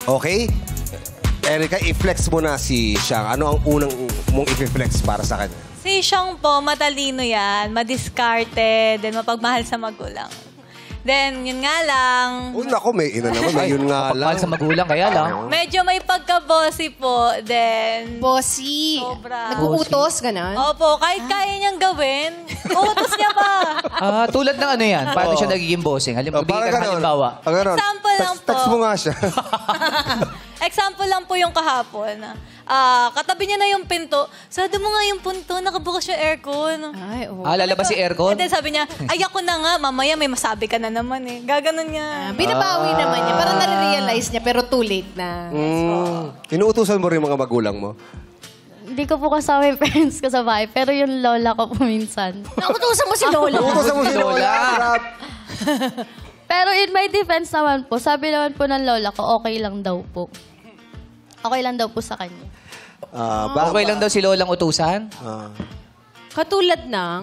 Okay? Erica, i-flex mo na si Siang. Ano ang unang mong i-flex para sa kanya? Si Siang po, matalino yan, madiskarte, then mapagmahal sa magulang. Then, yun nga lang, Oh, naku, may ina naman. May yun nga lang. Kapag sa magulang, kaya lang. medyo may pagka-bossy po, then... Bossy. Sobra. Nag-uutos, gano'n? Opo, kahit kaya niyang gawin, utos niya pa. Tulad ng ano yan, paano siya nagiging bossing? Oh, Bigyan ka ng halimbawa. Example lang po. Text mo nga siya. Example lang po yung kahapon. Katabi niya na yung pinto. Sado mo nga yung pinto, nakabukas yung aircon. Ay, oo. Lalabas si aircon? And then sabi niya, ay ako na nga, mamaya may masabi ka na naman eh. Gaganon niya. Binabawi naman niya. Parang nare-realize niya, pero too late na. Inuutusan mo rin mga magulang mo? Hindi ko po kasama yung parents ko sa bahay, pero yung lola ko po minsan. Nautusan mo si Lola. Inuutusan mo si Lola. Pero in my defense naman po, sabi naman po ng lola ko, okay lang daw po. Okay lang daw po sa kanya. Okay lang daw si Lolang utusan? Katulad ng...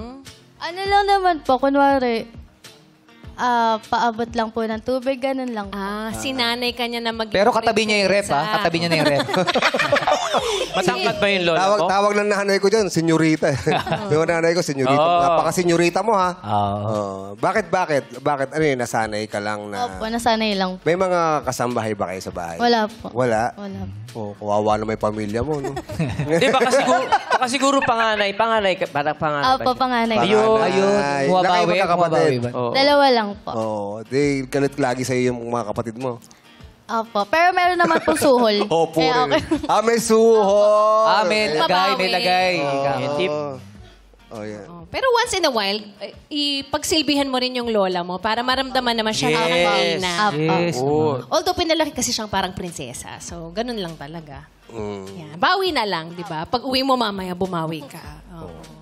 Ano lang naman po, kunwari, paabot lang po ng tubig, ganun lang po. Sinanay ka niya na mag- Pero katabi niya yung rep, ha? Katabi niya na yung rep. Matangkad ba yung lola ko? Tawag ng nanay ko dyan, senyorita. Yung nanay ko, senyorita. Napaka-senyorita mo, ha? Bakit? Ano yun, nasanay ka lang na... Opo, nasanay lang po. May mga kasambahay ba kayo sa bahay? Wala po. Wala? Wala po. Oh, kawawa na may pamilya mo, no? Di, baka siguro panganay. Parang panganay. Opo, panganay. Ayun. Ilan Bumabawi. kayo magkakapatid? Bumabawi ba? Oo. Dalawa lang po. Oo. Di, galit lagi sa'yo yung mga kapatid mo. Opo, pero meron naman pong suhol. Opo. Kaya okay. May suhol. May lagay, may lagay. Tip. Oh, yeah. Pero once in a while, ipagsilbihan mo rin yung lola mo para maramdaman naman siya okay na. Yes. Although pinalaki kasi siyang parang prinsesa. So, ganun lang talaga. Yan. Bawi na lang, di ba? Pag uwi mo mamaya, bumawi ka. Oo.